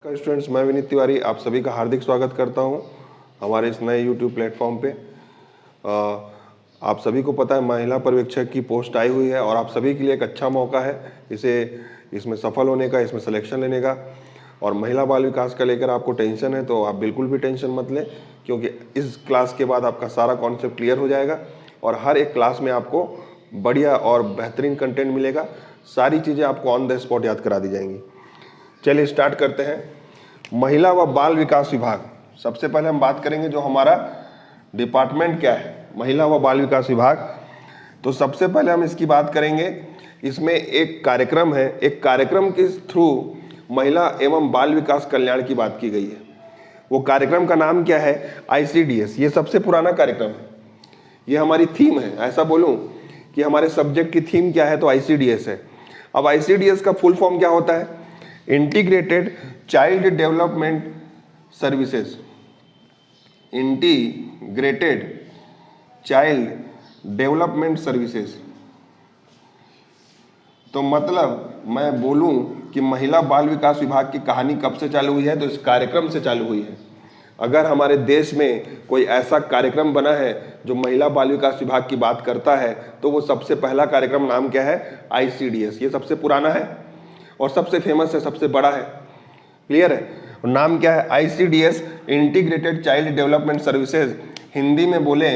Students, मैं विनीत तिवारी आप सभी का हार्दिक स्वागत करता हूं हमारे इस नए YouTube प्लेटफॉर्म पे। आप सभी को पता है महिला पर्यवेक्षक की पोस्ट आई हुई है और आप सभी के लिए एक अच्छा मौका है इसमें सफल होने का, इसमें सिलेक्शन लेने का। और महिला बाल विकास का लेकर आपको टेंशन है तो आप बिल्कुल भी टेंशन मत लें, क्योंकि इस क्लास के बाद आपका सारा कॉन्सेप्ट क्लियर हो जाएगा और हर एक क्लास में आपको बढ़िया और बेहतरीन कंटेंट मिलेगा। सारी चीज़ें आपको ऑन द स्पॉट याद करा दी जाएंगी। चलिए स्टार्ट करते हैं। महिला व बाल विकास विभाग, सबसे पहले हम बात करेंगे जो हमारा डिपार्टमेंट क्या है, महिला व बाल विकास विभाग। तो सबसे पहले हम इसकी बात करेंगे। इसमें एक कार्यक्रम है, एक कार्यक्रम के थ्रू महिला एवं बाल विकास कल्याण की बात की गई है। वो कार्यक्रम का नाम क्या है? ICDS। ये सबसे पुराना कार्यक्रम है, ये हमारी थीम है। ऐसा बोलूं कि हमारे सब्जेक्ट की थीम क्या है तो ICDS है। अब ICDS का फुल फॉर्म क्या होता है? Integrated child development services. Integrated child development services. तो मतलब मैं बोलूं कि महिला बाल विकास विभाग की कहानी कब से चालू हुई है तो इस कार्यक्रम से चालू हुई है। अगर हमारे देश में कोई ऐसा कार्यक्रम बना है जो महिला बाल विकास विभाग की बात करता है तो वो सबसे पहला कार्यक्रम नाम क्या है? ICDS। ये सबसे पुराना है और सबसे फेमस है, सबसे बड़ा है। क्लियर है? और नाम क्या है? ICDS, integrated child development services. Hindi में बोले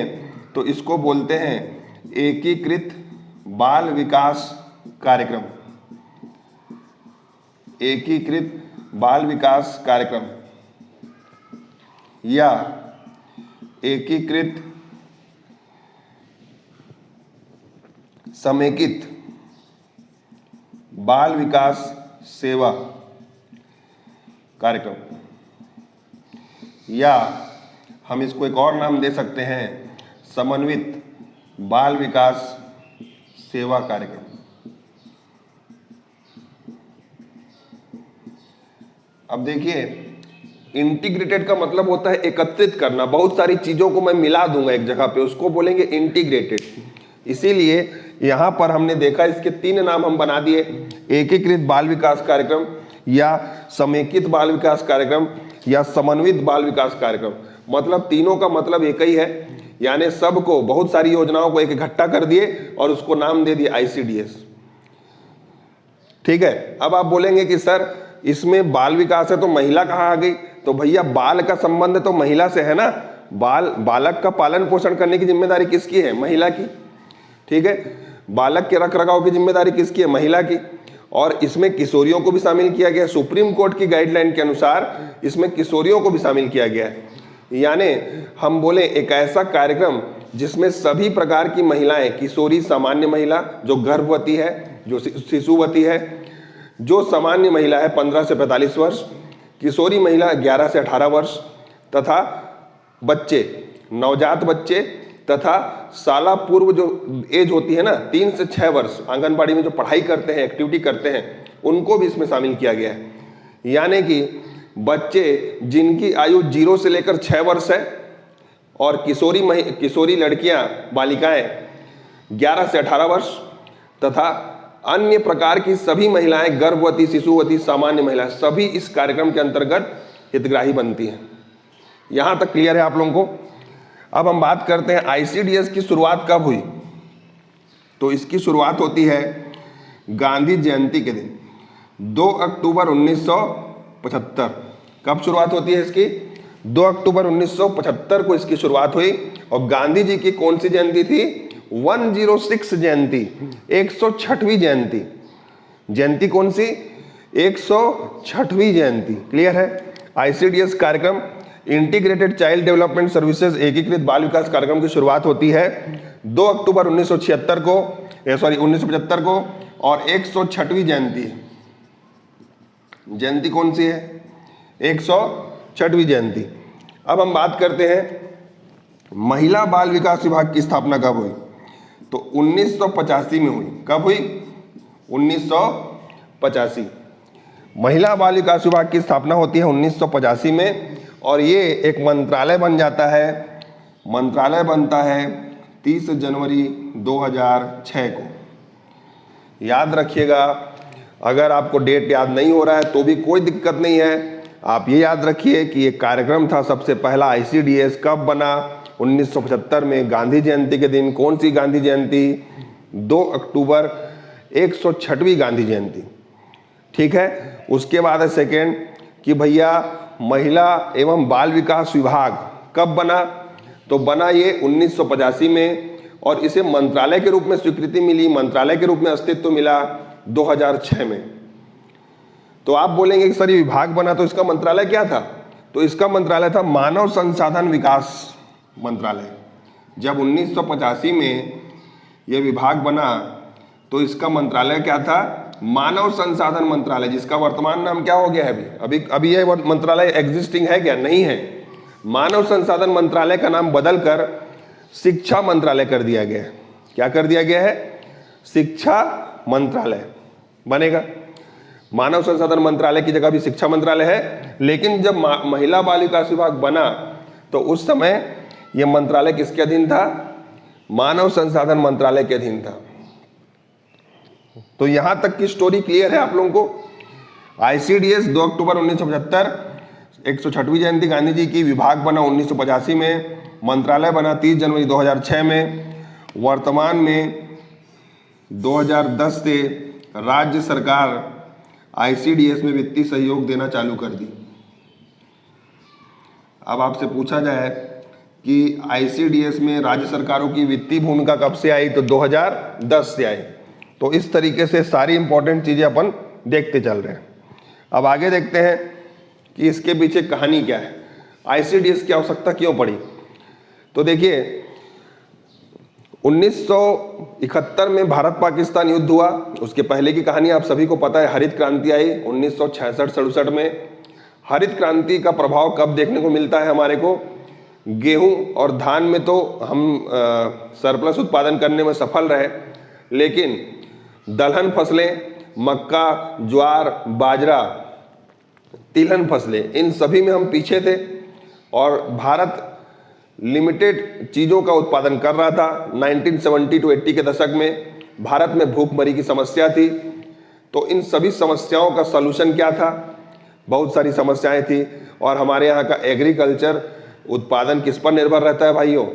तो इसको बोलते हैं एकीकृत बाल विकास कार्यक्रम। एकीकृत बाल विकास कार्यक्रम या एकीकृत समेकित बाल विकास सेवा कार्यक्रम, या हम इसको एक और नाम दे सकते हैं समन्वित बाल विकास सेवा कार्यक्रम। अब देखिए, इंटीग्रेटेड का मतलब होता है एकत्रित करना, बहुत सारी चीजों को मैं मिला दूंगा एक जगह पे, उसको बोलेंगे इंटीग्रेटेड। इसीलिए यहां पर हमने देखा इसके 3 नाम हम बना दिए, एकीकृत बाल विकास कार्यक्रम या समेकित बाल विकास कार्यक्रम या समन्वित बाल विकास कार्यक्रम। मतलब तीनों का मतलब एक ही है, यानी सबको, बहुत सारी योजनाओं को एक इकट्ठा कर दिए और उसको नाम दे दिए ICDS। ठीक है। अब आप बोलेंगे कि सर इसमें बाल विकास है तो महिला कहाँ आ गई? तो भैया बाल का संबंध तो महिला से है ना। बालक का पालन पोषण करने की जिम्मेदारी किसकी है? महिला की। ठीक है। बालक के रख रखाव की जिम्मेदारी किसकी है? महिला की। और इसमें किशोरियों को भी शामिल किया गया। सुप्रीम कोर्ट की गाइडलाइन के अनुसार इसमें किशोरियों को भी शामिल किया गया है। यानी हम बोले एक ऐसा कार्यक्रम जिसमें सभी प्रकार की महिलाएं, किशोरी, सामान्य महिला जो गर्भवती है, जो शिशुवती है, जो सामान्य महिला है 15 से 45 वर्ष, किशोरी महिला 11 से 18 वर्ष, तथा बच्चे, नवजात बच्चे तथा साला पूर्व जो एज होती है ना 3 से 6 वर्ष, आंगनबाड़ी में जो पढ़ाई करते हैं, एक्टिविटी करते हैं, उनको भी इसमें शामिल किया गया है। यानी कि बच्चे जिनकी आयु 0 से लेकर 6 वर्ष है और किशोरी लड़कियां, बालिकाएं 11 से 18 वर्ष, तथा अन्य प्रकार की सभी महिलाएं, गर्भवती, शिशुवती, सामान्य महिला, सभी इस कार्यक्रम के अंतर्गत हितग्राही बनती हैं। यहां तक क्लियर है आप लोगों को? अब हम बात करते हैं ICDS की शुरुआत कब हुई। तो इसकी शुरुआत होती है गांधी जयंती के दिन, 2 अक्टूबर 1975। कब शुरुआत होती है इसकी? 2 अक्टूबर 1975 को इसकी शुरुआत हुई। और गांधी जी की कौन सी जयंती थी? 106 जयंती, 106वीं जयंती। जयंती कौन सी? 106वीं जयंती। क्लियर है? ICDS कार्यक्रम, इंटीग्रेटेड चाइल्ड डेवलपमेंट सर्विसेज, एकीकृत बाल विकास कार्यक्रम की शुरुआत होती है 2 अक्टूबर 1976 को, 1975 को, और 106वीं जयंती है। जयंती कौन सी है? 106वीं जयंती। अब हम बात करते हैं महिला बाल विकास विभाग की स्थापना कब हुई। तो 1985 में हुई। कब हुई? 1985। महिला बाल विकास विभाग की स्थापना होती है 1985 में और ये एक मंत्रालय बन जाता है। मंत्रालय बनता है 30 जनवरी 2006 को। याद रखिएगा, अगर आपको डेट याद नहीं हो रहा है तो भी कोई दिक्कत नहीं है, आप ये याद रखिए कि ये कार्यक्रम था सबसे पहला आईसीडीएस कब बना, 1975 में, गांधी जयंती के दिन। कौन सी गांधी जयंती? 2 अक्टूबर, 106वीं गांधी जयंती। ठीक है। उसके बाद है सेकेंड कि भैया महिला एवं बाल विकास विभाग कब बना? तो बना ये 1985 में, और इसे मंत्रालय के रूप में स्वीकृति मिली, मंत्रालय के रूप में अस्तित्व मिला 2006 में। तो आप बोलेंगे कि सर ये विभाग बना तो इसका मंत्रालय क्या था? तो इसका मंत्रालय था मानव संसाधन विकास मंत्रालय। जब 1985 में यह विभाग बना तो इसका मंत्रालय क्या था? मानव संसाधन मंत्रालय, जिसका वर्तमान नाम क्या हो गया है? अभी यह मंत्रालय एग्जिस्टिंग है क्या? नहीं है। मानव संसाधन मंत्रालय का नाम बदलकर शिक्षा मंत्रालय कर दिया गया है। क्या कर दिया गया है? शिक्षा मंत्रालय बनेगा। मानव संसाधन मंत्रालय की जगह भी शिक्षा मंत्रालय है। लेकिन जब महिला बाल विकास विभाग बना तो उस समय यह मंत्रालय किसके अधीन था? मानव संसाधन मंत्रालय के अधीन था। तो यहां तक की स्टोरी क्लियर है आप लोगों को। आईसीडीएस 2 अक्टूबर 1975, 106वीं जयंती गांधी जी की, विभाग बना 1985 में, मंत्रालय बना 30 जनवरी 2006 में। वर्तमान में 2010 से राज्य सरकार आईसीडीएस में वित्तीय सहयोग देना चालू कर दी। अब आपसे पूछा जाए कि आईसीडीएस में राज्य सरकारों की वित्तीय भूमिका कब से आई? तो 2010 से आई। तो इस तरीके से सारी इंपॉर्टेंट चीजें अपन देखते चल रहे हैं। अब आगे देखते हैं कि इसके पीछे कहानी क्या है, आईसीडीएस की आवश्यकता क्यों पड़ी। तो देखिए 1971 में भारत पाकिस्तान युद्ध हुआ। उसके पहले की कहानी आप सभी को पता है, हरित क्रांति आई 1966-67 में। हरित क्रांति का प्रभाव कब देखने को मिलता है हमारे को? गेहूं और धान में तो हम सरप्लस उत्पादन करने में सफल रहे, लेकिन दलहन फसलें, मक्का, ज्वार, बाजरा, तिलहन फसलें, इन सभी में हम पीछे थे और भारत लिमिटेड चीज़ों का उत्पादन कर रहा था। 1970 to 80 के दशक में भारत में भूखमरी की समस्या थी। तो इन सभी समस्याओं का सलूशन क्या था? बहुत सारी समस्याएं थी। और हमारे यहाँ का एग्रीकल्चर उत्पादन किस पर निर्भर रहता है भाइयों?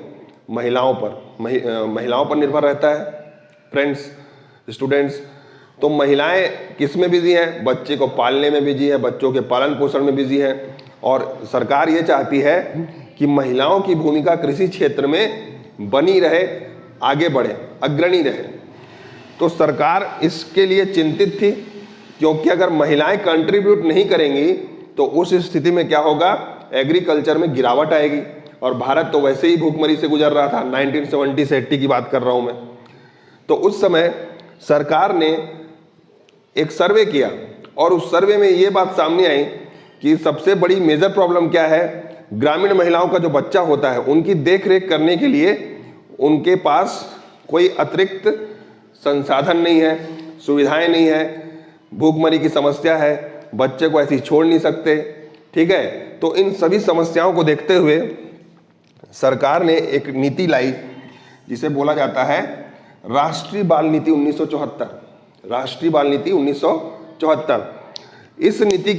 महिलाओं पर। महिलाओं पर निर्भर रहता है फ्रेंड्स, स्टूडेंट्स। तो महिलाएं किस में बिजी हैं? बच्चे को पालने में बिजी है, बच्चों के पालन पोषण में बिजी है। और सरकार ये चाहती है कि महिलाओं की भूमिका कृषि क्षेत्र में बनी रहे, आगे बढ़े, अग्रणी रहे। तो सरकार इसके लिए चिंतित थी, क्योंकि अगर महिलाएं कंट्रीब्यूट नहीं करेंगी तो उस स्थिति में क्या होगा? एग्रीकल्चर में गिरावट आएगी। और भारत तो वैसे ही भूखमरी से गुजर रहा था, 1970 से 80 की बात कर रहा हूं मैं। तो उस समय सरकार ने एक सर्वे किया और उस सर्वे में ये बात सामने आई कि सबसे बड़ी मेजर प्रॉब्लम क्या है? ग्रामीण महिलाओं का जो बच्चा होता है उनकी देखरेख करने के लिए उनके पास कोई अतिरिक्त संसाधन नहीं है, सुविधाएं नहीं है, भूखमरी की समस्या है, बच्चे को ऐसे ही छोड़ नहीं सकते। ठीक है। तो इन सभी समस्याओं को देखते हुए सरकार ने एक नीति लाई जिसे बोला जाता है राष्ट्रीय बाल नीति 1974। राष्ट्रीय बाल नीति 1974। इस नीति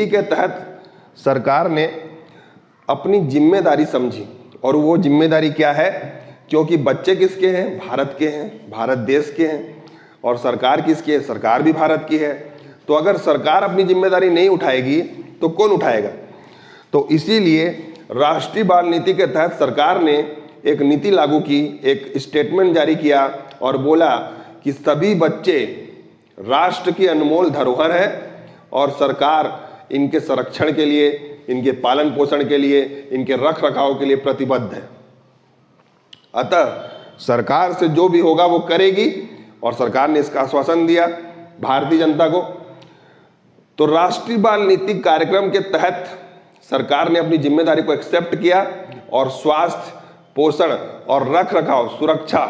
के तहत सरकार ने अपनी जिम्मेदारी समझी। और वो जिम्मेदारी क्या है? क्योंकि बच्चे किसके हैं? भारत के हैं, भारत देश के हैं। और सरकार किसकी है? सरकार भी भारत की है। तो अगर सरकार अपनी जिम्मेदारी नहीं उठाएगी तो कौन उठाएगा? तो इसीलिए राष्ट्रीय बाल नीति के तहत सरकार ने एक नीति लागू की, एक स्टेटमेंट जारी किया और बोला कि सभी बच्चे राष्ट्र की अनमोल धरोहर है और सरकार इनके संरक्षण के लिए, इनके पालन पोषण के लिए, इनके रख रखाव के लिए प्रतिबद्ध है। अतः सरकार से जो भी होगा वो करेगी और सरकार ने इसका आश्वासन दिया भारतीय जनता को। तो राष्ट्रीय बाल नीति कार्यक्रम के तहत सरकार ने अपनी जिम्मेदारी को एक्सेप्ट किया और स्वास्थ्य, पोषण और रख रखाव, सुरक्षा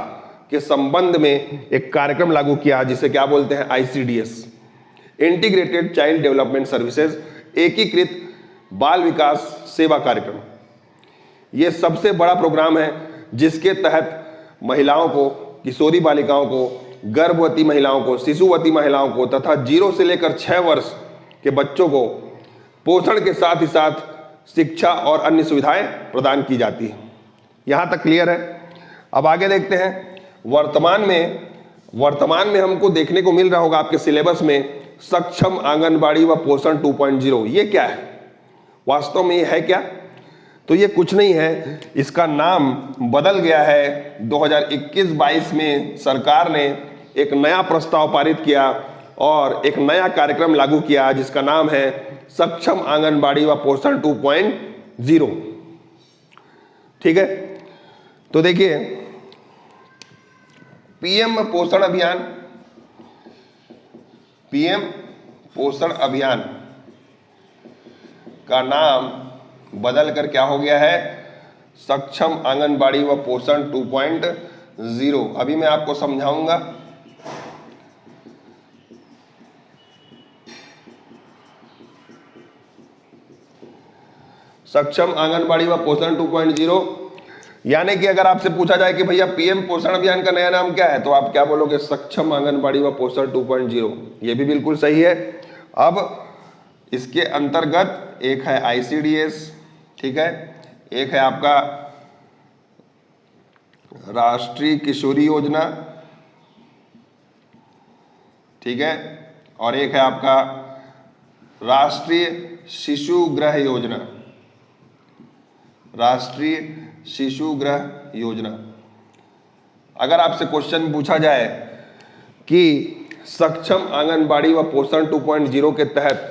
के संबंध में एक कार्यक्रम लागू किया जिसे क्या बोलते हैं? ICDS, integrated child development services, एकीकृत बाल विकास सेवा कार्यक्रम। यह सबसे बड़ा प्रोग्राम है जिसके तहत महिलाओं को, किशोरी बालिकाओं को, गर्भवती महिलाओं को, शिशुवती महिलाओं को तथा 0 से लेकर 6 वर्ष कि बच्चों को पोषण के साथ ही साथ शिक्षा और अन्य सुविधाएं प्रदान की जाती हैं। यहाँ तक क्लियर है। अब आगे देखते हैं। वर्तमान में हमको देखने को मिल रहा होगा आपके सिलेबस में सक्षम आंगनबाड़ी व पोषण 2.0। ये क्या है? वास्तव में ये है क्या? तो ये कुछ नहीं है, इसका नाम बदल गया है। 2021-22 में सरकार ने एक नया प्रस्ताव पारित किया और एक नया कार्यक्रम लागू किया जिसका नाम है सक्षम आंगनबाड़ी व पोषण 2.0। ठीक है, तो देखिए पीएम पोषण अभियान का नाम बदल कर क्या हो गया है? सक्षम आंगनबाड़ी व पोषण 2.0। अभी मैं आपको समझाऊंगा। सक्षम आंगनबाड़ी व पोषण 2.0 यानी कि अगर आपसे पूछा जाए कि भैया पीएम पोषण अभियान का नया नाम क्या है, तो आप क्या बोलोगे? सक्षम आंगनबाड़ी व पोषण 2.0। ये भी बिल्कुल सही है। अब इसके अंतर्गत एक है ICDS, ठीक है, एक है आपका राष्ट्रीय किशोरी योजना, ठीक है, और एक है आपका राष्ट्रीय शिशु गृह योजना। राष्ट्रीय शिशु गृह योजना। अगर आपसे क्वेश्चन पूछा जाए कि सक्षम आंगनबाड़ी व पोषण 2.0 के तहत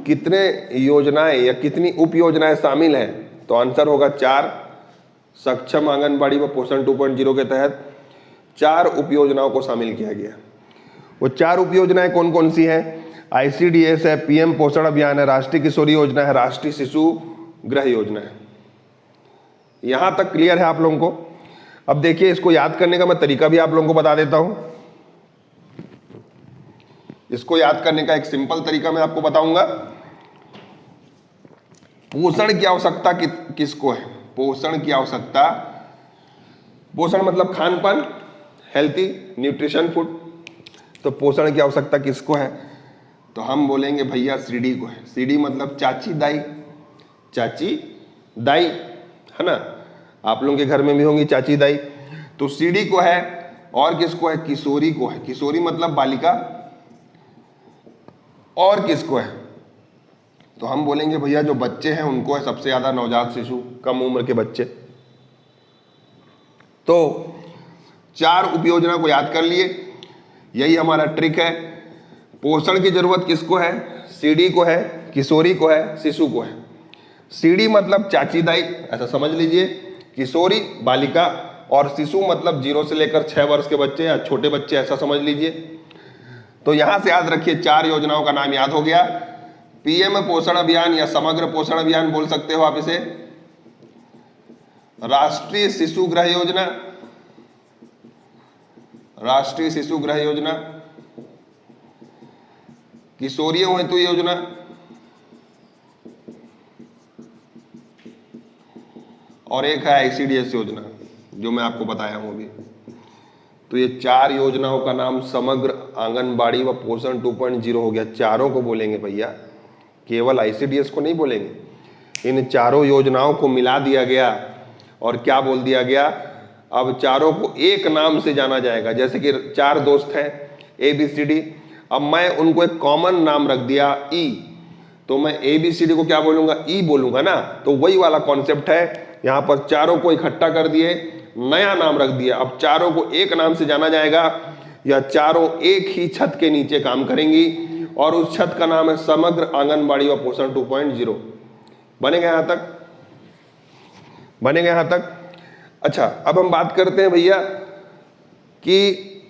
कितने योजनाएं या कितनी उप योजनाएं शामिल हैं, तो आंसर होगा 4। सक्षम आंगनबाड़ी व पोषण 2.0 के तहत 4 उप योजनाओं को शामिल किया गया। वो 4 उप योजनाएं कौन कौन सी हैं? ICDS है, पीएम पोषण अभियान है, राष्ट्रीय किशोरी योजना है, राष्ट्रीय शिशु गृह योजना है। यहां तक क्लियर है आप लोगों को? अब देखिए, इसको याद करने का मैं तरीका भी आप लोगों को बता देता हूं। इसको याद करने का एक सिंपल तरीका मैं आपको बताऊंगा। पोषण की आवश्यकता किसको है? पोषण की आवश्यकता, पोषण मतलब खान पान, हेल्थी न्यूट्रिशन फूड। तो पोषण की आवश्यकता किसको है? तो हम बोलेंगे भैया सीडी को है। सीडी मतलब चाची दाई, चाची दाई है ना, आप लोगों के घर में भी होंगी चाची दाई। तो सीडी को है। और किसको है? किशोरी को है। किशोरी मतलब बालिका। और किसको है? तो हम बोलेंगे भैया जो बच्चे हैं उनको है सबसे ज्यादा, नवजात शिशु, कम उम्र के बच्चे। तो 4 उपयोजना को याद कर लिए, यही हमारा ट्रिक है। पोषण की जरूरत किसको है? सीडी को है, किशोरी को है, शिशु को है। सीडी मतलब चाची दाई, ऐसा समझ लीजिए, किशोरी बालिका, और शिशु मतलब 0 से लेकर 6 वर्ष के बच्चे या छोटे बच्चे, ऐसा समझ लीजिए। तो यहां से याद रखिए 4 योजनाओं का नाम याद हो गया। पीएम पोषण अभियान या समग्र पोषण अभियान बोल सकते हो आप इसे, राष्ट्रीय शिशु गृह योजना, राष्ट्रीय शिशु गृह योजना, किशोरियों हेतु योजना, और एक है ICDS योजना जो मैं आपको बताया हूं अभी। तो ये 4 योजनाओं का नाम समग्र आंगनबाड़ी व पोषण 2.0 हो गया। चारों को बोलेंगे भैया, केवल ICDS को नहीं बोलेंगे। इन चारों योजनाओं को मिला दिया गया और क्या बोल दिया गया? अब चारों को एक नाम से जाना जाएगा। जैसे कि 4 दोस्त हैं ABCD, अब मैं उनको एक कॉमन नाम रख दिया E, तो मैं ABCD को क्या बोलूंगा? E बोलूंगा ना। तो वही वाला कॉन्सेप्ट है। यहां पर चारों को इकट्ठा कर दिए, नया नाम रख दिया। अब चारों को एक नाम से जाना जाएगा, या चारों एक ही छत के नीचे काम करेंगी, और उस छत का नाम है समग्र आंगनबाड़ी व पोषण 2.0। बनेगा यहां तक? बनेगा यहां तक? अच्छा, अब हम बात करते हैं भैया कि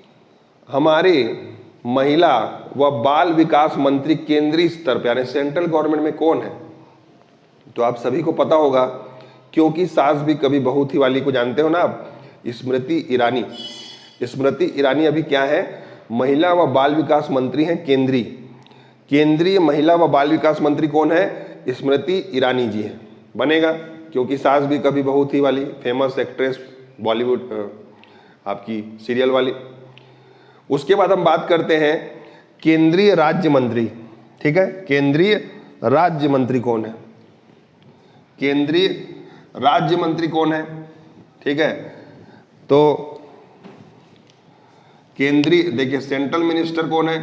हमारे महिला व बाल विकास मंत्री केंद्रीय स्तर पर यानी सेंट्रल गवर्नमेंट में कौन है? तो आप सभी को पता होगा, क्योंकि सास भी कभी बहू थी वाली को जानते हो ना आप, स्मृति ईरानी। स्मृति ईरानी अभी क्या है? महिला व बाल विकास मंत्री हैं, केंद्रीय महिला व बाल विकास मंत्री कौन है? स्मृति ईरानी जी हैं। बनेगा, क्योंकि सास भी कभी बहू थी वाली, फेमस एक्ट्रेस, बॉलीवुड आपकी सीरियल वाली। उसके बाद हम बात करते हैं केंद्रीय राज्य मंत्री। ठीक है। केंद्रीय राज्य मंत्री कौन है? केंद्रीय राज्य मंत्री कौन है? ठीक है, तो केंद्रीय देखिए सेंट्रल मिनिस्टर कौन है?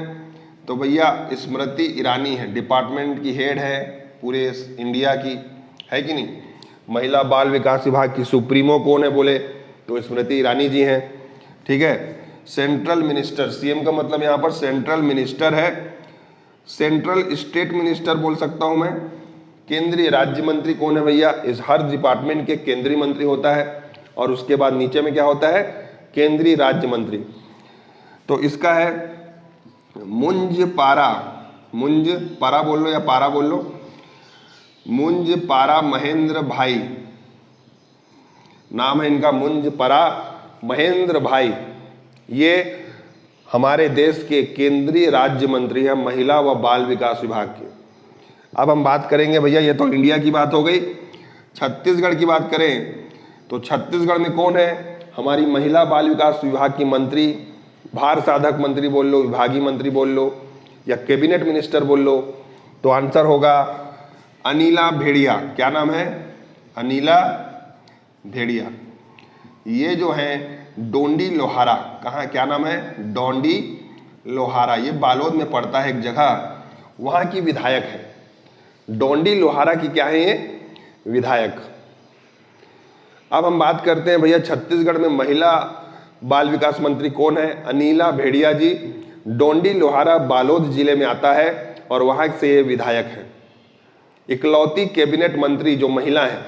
तो भैया स्मृति ईरानी है, डिपार्टमेंट की हेड है पूरे इंडिया की, है कि नहीं। महिला बाल विकास विभाग की सुप्रीमो कौन है बोले तो स्मृति ईरानी जी हैं, ठीक है। सेंट्रल मिनिस्टर, सीएम का मतलब यहाँ पर सेंट्रल मिनिस्टर है। सेंट्रल स्टेट मिनिस्टर बोल सकता हूँ मैं। केंद्रीय राज्य मंत्री कौन है भैया? इस हर डिपार्टमेंट के केंद्रीय मंत्री होता है और उसके बाद नीचे में क्या होता है? केंद्रीय राज्य मंत्री। तो इसका है मुंज पारा, मुंज पारा बोल लो या पारा बोल लो, मुंज पारा महेंद्र भाई, नाम है इनका मुंज पारा महेंद्र भाई। ये हमारे देश के केंद्रीय राज्य मंत्री हैं महिला व बाल विकास विभाग के। अब हम बात करेंगे भैया, ये तो इंडिया की बात हो गई। छत्तीसगढ़ की बात करें तो छत्तीसगढ़ में कौन है? हमारी महिला बाल विकास विभाग की मंत्री, भार साधक मंत्री बोल लो, विभागीय मंत्री बोल लो या कैबिनेट मिनिस्टर बोल लो, तो आंसर होगा अनिला भेड़िया। क्या नाम है? अनिला भेड़िया। ये जो है डोंडी लोहारा, कहाँ क्या नाम है? डोंडी लोहारा, ये बालोद में पड़ता है एक जगह, वहाँ की विधायक है। डोंडी लोहारा की क्या है? ये विधायक। अब हम बात करते हैं भैया छत्तीसगढ़ में महिला बाल विकास मंत्री कौन है? अनिला भेड़िया जी। डोंडी लोहारा बालोद जिले में आता है और वहाँ से ये विधायक है। इकलौती कैबिनेट मंत्री जो महिला है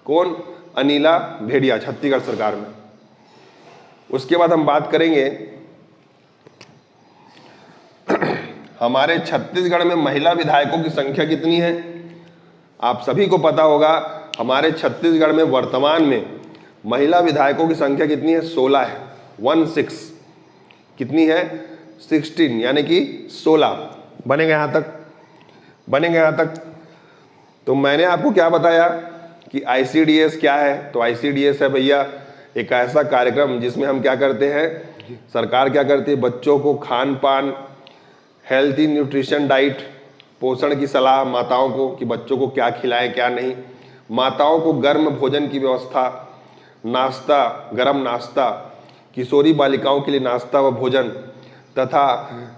कौन? अनिला भेड़िया, छत्तीसगढ़ सरकार में। उसके बाद हम बात करेंगे हमारे छत्तीसगढ़ में महिला विधायकों की संख्या कितनी है। आप सभी को पता होगा हमारे छत्तीसगढ़ में वर्तमान में महिला विधायकों की संख्या कितनी है? 16 है, 16। कितनी है? 16, यानी कि 16। बनेगा यहाँ तक? बनेगा यहाँ तक? तो मैंने आपको क्या बताया कि ICDS क्या है? तो ICDS है भैया एक ऐसा कार्यक्रम जिसमें हम क्या करते हैं, सरकार क्या करती है, बच्चों को खान पान, हेल्थी न्यूट्रिशन डाइट, पोषण की सलाह माताओं को कि बच्चों को क्या खिलाएं क्या नहीं, माताओं को गर्म भोजन की व्यवस्था, नाश्ता, गरम नाश्ता, किशोरी बालिकाओं के लिए नाश्ता व भोजन तथा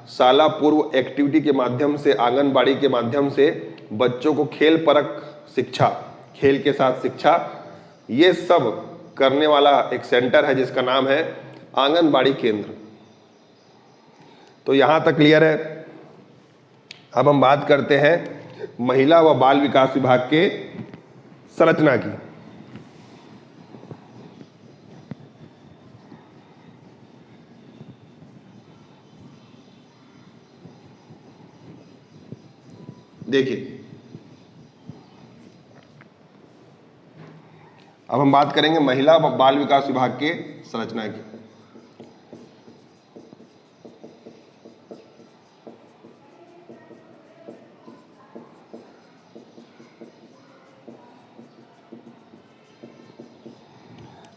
शाला पूर्व एक्टिविटी के माध्यम से, आंगनबाड़ी के माध्यम से बच्चों को खेल परक शिक्षा, खेल के साथ शिक्षा, ये सब करने वाला एक सेंटर है जिसका नाम है आंगनबाड़ी केंद्र। तो यहाँ तक क्लियर है। अब हम बात करते हैं महिला व बाल विकास विभाग के संरचना की। देखिए अब हम बात करेंगे महिला व बाल विकास विभाग के संरचना की।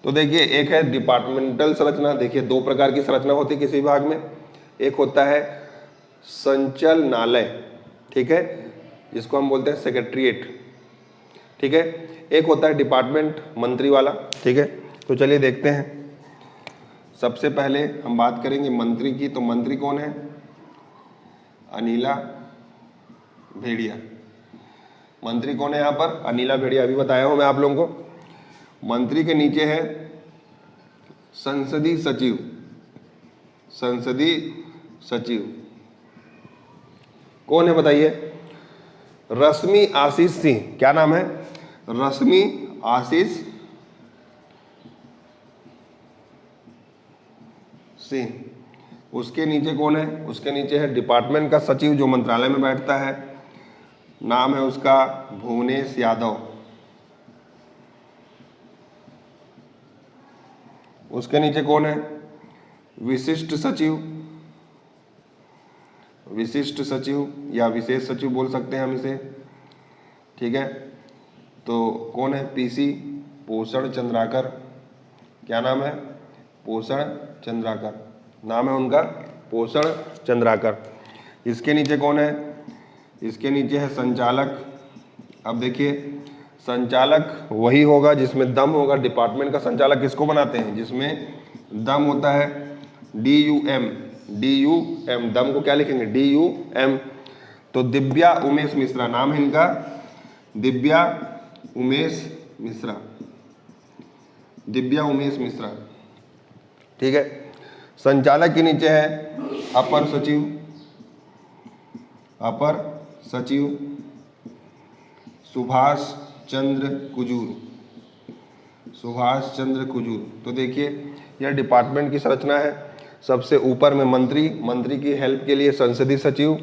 तो देखिए एक है डिपार्टमेंटल संरचना। देखिए दो प्रकार की संरचना होती है किसी विभाग में। एक होता है संचालनालय, ठीक है, जिसको हम बोलते हैं सेक्रेटरीट, ठीक है। एक होता है डिपार्टमेंट मंत्री वाला, ठीक है। तो चलिए देखते हैं। सबसे पहले हम बात करेंगे मंत्री की। तो मंत्री कौन है? अनिला भेड़िया। मंत्री कौन है यहाँ पर? अनिला भेड़िया। अभी बताया हूं मैं आप लोगों को। मंत्री के नीचे है संसदीय सचिव। संसदीय सचिव कौन है बताइए? रश्मि आशीष सिंह। क्या नाम है? रश्मि आशीष सिंह। उसके नीचे कौन है? उसके नीचे है डिपार्टमेंट का सचिव जो मंत्रालय में बैठता है, नाम है उसका भुवनेश यादव। उसके नीचे कौन है? विशिष्ट सचिव। विशिष्ट सचिव या विशेष सचिव बोल सकते हैं हम इसे, ठीक है। तो कौन है? पीसी पोषण चंद्राकर। क्या नाम है? पोषण चंद्राकर, नाम है उनका पोषण चंद्राकर। इसके नीचे कौन है? इसके नीचे है संचालक। अब देखिए संचालक वही होगा जिसमें दम होगा। डिपार्टमेंट का संचालक किसको बनाते हैं? जिसमें दम होता है, DUM। DUM, दम को क्या लिखेंगे? DUM। तो दिव्या उमेश मिश्रा नाम है इनका, दिव्या उमेश मिश्रा, दिव्या उमेश मिश्रा। ठीक है। संचालक के नीचे है अपर सचिव, अपर सचिव सुभाष चंद्र कुजूर, सुभाष चंद्र कुजूर। तो देखिए यह डिपार्टमेंट की संरचना है। सबसे ऊपर में मंत्री, मंत्री की हेल्प के लिए संसदीय सचिव,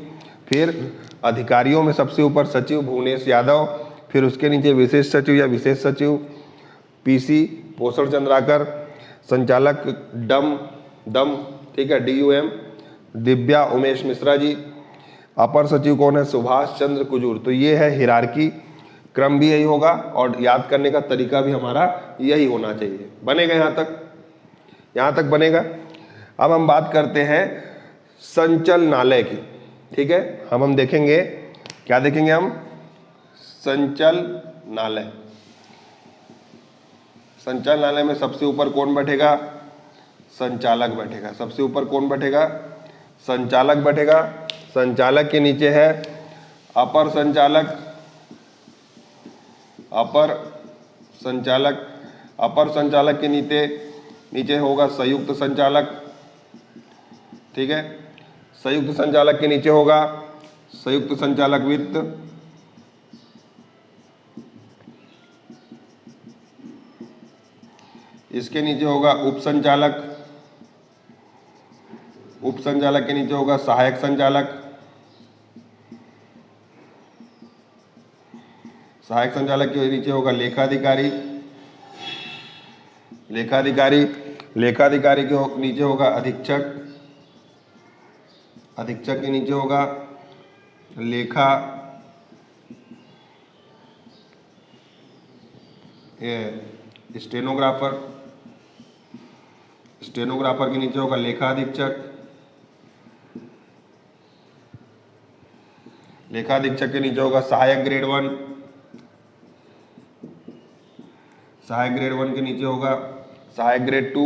फिर अधिकारियों में सबसे ऊपर सचिव भुवनेश यादव, फिर उसके नीचे विशेष सचिव या विशेष सचिव PC पोषण चंद्राकर, संचालक दम, ठीक है, DUM दिव्या उमेश मिश्रा जी, अपर सचिव कौन है? सुभाष चंद्र कुजूर। तो ये है हिरार्की, क्रम भी यही होगा और याद करने का तरीका भी हमारा यही होना चाहिए। बनेगा यहाँ तक बनेगा। अब हम बात करते हैं संचलनालय की। ठीक है, हम देखेंगे, क्या देखेंगे हम? संचलनालय। संचालनालय में सबसे ऊपर कौन बैठेगा? संचालक बैठेगा। सबसे ऊपर कौन बैठेगा? संचालक बैठेगा। संचालक के नीचे है अपर संचालक, अपर संचालक, अपर संचालक के नीचे होगा संयुक्त संचालक। ठीक है, संयुक्त संचालक के नीचे होगा संयुक्त संचालक वित्त, इसके नीचे होगा उप संचालक, उप संचालक के नीचे होगा सहायक संचालक, सहायक संचालक के नीचे होगा लेखाधिकारी, लेखाधिकारी, लेखाधिकारी के नीचे होगा अधीक्षक, अधीक्षक के नीचे होगा लेखा, स्टेनोग्राफर, स्टेनोग्राफर के नीचे होगा लेखा अधीक्षक, लेखा अधीक्षक के नीचे होगा सहायक ग्रेड 1, सहायक ग्रेड 1 के नीचे होगा सहायक ग्रेड 2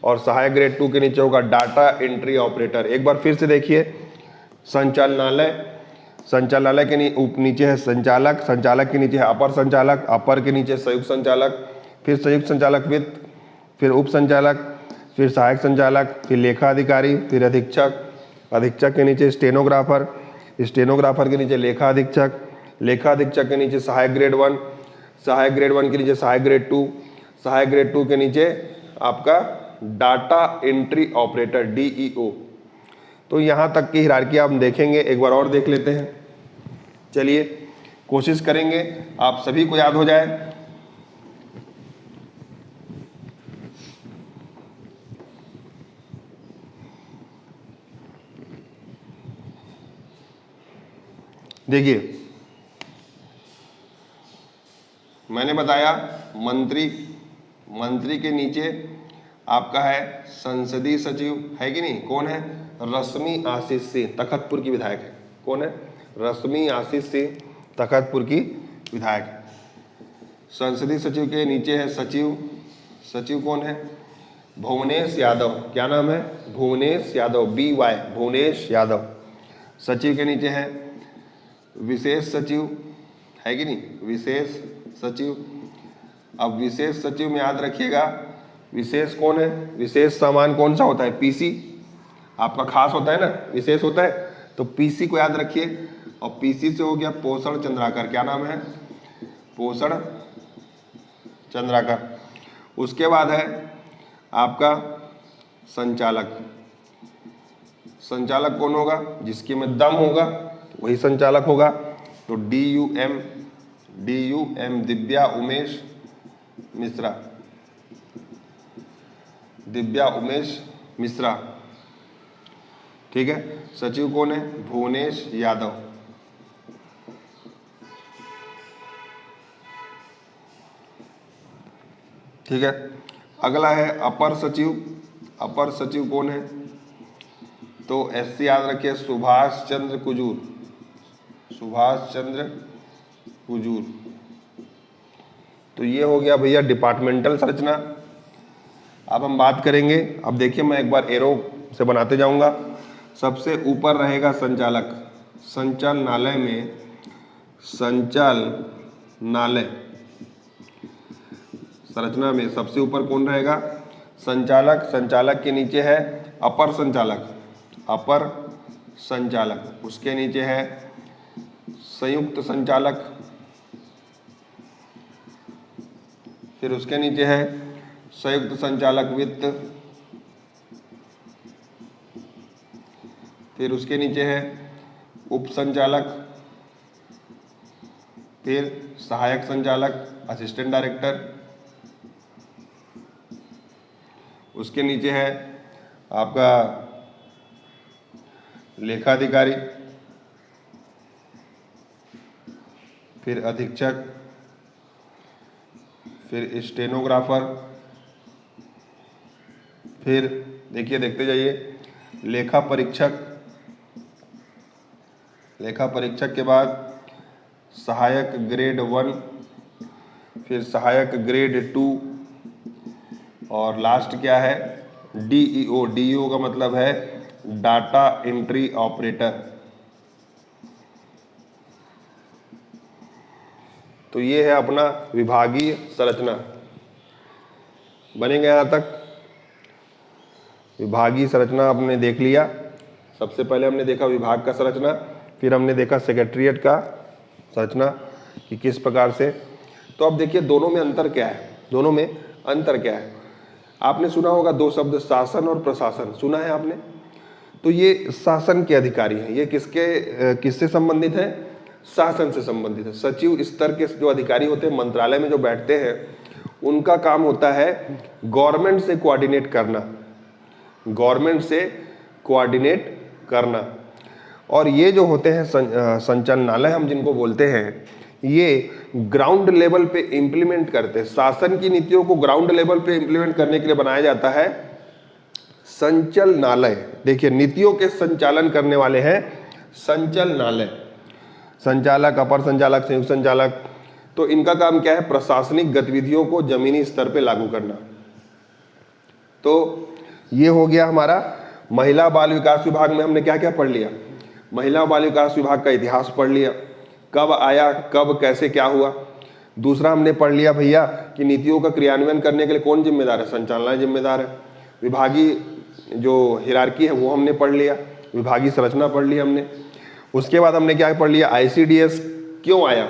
और सहायक ग्रेड 2 के नीचे होगा डाटा एंट्री ऑपरेटर। एक बार फिर से देखिए, संचालनालय, संचालनालय के नीचे है संचालक, संचालक के नीचे है अपर संचालक, अपर के नीचे संयुक्त संचालक, फिर संयुक्त संचालक वित्त, फिर उप संचालक, फिर सहायक संचालक, फिर लेखा अधिकारी, फिर अधीक्षक, अधीक्षक के नीचे स्टेनोग्राफर, स्टेनोग्राफर के नीचे लेखा अधीक्षक, लेखा अधीक्षक के नीचे सहायक ग्रेड 1, सहायक ग्रेड 1 के नीचे सहायक ग्रेड 2, सहायक ग्रेड 2 के नीचे आपका डाटा एंट्री ऑपरेटर DEO। तो यहाँ तक की हिरार्की आप देखेंगे, एक बार और देख लेते हैं। चलिए कोशिश करेंगे आप सभी को याद हो जाए। देखिए मैंने बताया मंत्री, मंत्री के नीचे आपका है संसदीय सचिव, है कि नहीं? कौन है? रश्मि आशीष सिंह, तखतपुर की विधायक है। कौन है? रश्मि आशीष सिंह, तखतपुर की विधायक। संसदीय सचिव के नीचे है सचिव, सचिव कौन है? भुवनेश यादव। क्या नाम है? भुवनेश यादव, BY, भुवनेश यादव। सचिव के नीचे है विशेष सचिव, है कि नहीं? विशेष सचिव। अब विशेष सचिव में याद रखिएगा, विशेष कौन है? विशेष सामान कौन सा होता है? PC आपका खास होता है ना, विशेष होता है, तो PC को याद रखिए। और PC से हो गया पोषण चंद्राकर। क्या नाम है? पोषण चंद्राकर। उसके बाद है आपका संचालक। संचालक कौन होगा? जिसके में दम होगा वही संचालक होगा। तो DUM, दिव्या उमेश मिश्रा, दिव्या उमेश मिश्रा। ठीक है। सचिव कौन है? भुवनेश यादव। ठीक है। अगला है अपर सचिव। अपर सचिव कौन है? तो SC याद रखिए, सुभाष चंद्र कुजूर, सुभाष चंद्र हुजूर। तो ये हो गया भैया डिपार्टमेंटल संरचना। अब हम बात करेंगे, अब देखिए मैं एक बार एरो से बनाते जाऊंगा। सबसे ऊपर रहेगा संचालक, संचालनालय में संचालनालय संरचना में सबसे ऊपर कौन रहेगा? संचालक। संचालक के नीचे है अपर संचालक, अपर संचालक। उसके नीचे है संयुक्त संचालक, फिर उसके नीचे है संयुक्त संचालक वित्त, फिर उसके नीचे है उप संचालक, फिर सहायक संचालक असिस्टेंट डायरेक्टर, उसके नीचे है आपका लेखाधिकारी, फिर अधीक्षक, फिर स्टेनोग्राफर, फिर देखिए देखते जाइए लेखा परीक्षक, लेखा परीक्षक के बाद सहायक ग्रेड 1, फिर सहायक ग्रेड 2 और लास्ट क्या है? डीईओ। डीईओ का मतलब है डाटा एंट्री ऑपरेटर। तो ये है अपना विभागीय संरचना। बनेगा यहाँ तक? विभागीय संरचना आपने देख लिया। सबसे पहले हमने देखा विभाग का संरचना, फिर हमने देखा सेक्रेटेरिएट का संरचना कि किस प्रकार से। तो अब देखिए दोनों में अंतर क्या है, दोनों में अंतर क्या है। आपने सुना होगा दो शब्द शासन और प्रशासन, सुना है आपने? तो ये शासन के अधिकारी हैं। ये किससे संबंधित है? शासन से संबंधित है। सचिव स्तर के जो अधिकारी होते हैं, मंत्रालय में जो बैठते हैं, उनका काम होता है गवर्नमेंट से कोऑर्डिनेट करना, गवर्नमेंट से कोऑर्डिनेट करना। और ये जो होते हैं संचालनालय हम जिनको बोलते हैं, ये ग्राउंड लेवल पे इंप्लीमेंट करते हैं। शासन की नीतियों को ग्राउंड लेवल पे इंप्लीमेंट करने के लिए बनाया जाता है संचालनालय। देखिए नीतियों के संचालन करने वाले हैं संचालनालय, संचालक, अपर संचालक, संयुक्त संचालक। तो इनका काम क्या है? प्रशासनिक गतिविधियों को जमीनी स्तर पे लागू करना। तो ये हो गया हमारा महिला बाल विकास विभाग में हमने क्या क्या पढ़ लिया? महिला बाल विकास विभाग का इतिहास पढ़ लिया, कब आया, कब कैसे क्या हुआ। दूसरा हमने पढ़ लिया भैया कि नीतियों का क्रियान्वयन करने के लिए कौन जिम्मेदार है? संचालनालय जिम्मेदार है। विभागीय जो हिरार्की है वो हमने पढ़ लिया, विभागीय संरचना पढ़ ली हमने। उसके बाद हमने क्या पढ़ लिया? आईसीडीएस क्यों आया,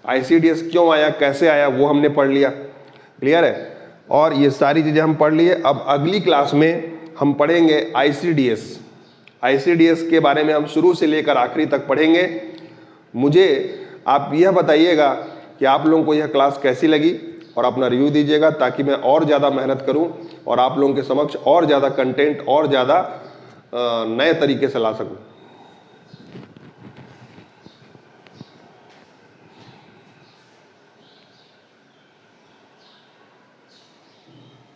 आईसीडीएस क्यों आया, कैसे आया, वो हमने पढ़ लिया। क्लियर है? और ये सारी चीजें हम पढ़ लिए। अब अगली क्लास में हम पढ़ेंगे आईसीडीएस। आईसीडीएस के बारे में हम शुरू से लेकर आखिरी तक पढ़ेंगे। मुझे आप यह बताइएगा कि आप लोगों को यह क्लास कैसी लगी और अपना रिव्यू दीजिएगा, ताकि मैं और ज़्यादा मेहनत करूं और आप लोगों के समक्ष और ज़्यादा कंटेंट और ज़्यादा नए तरीके से ला सकूं।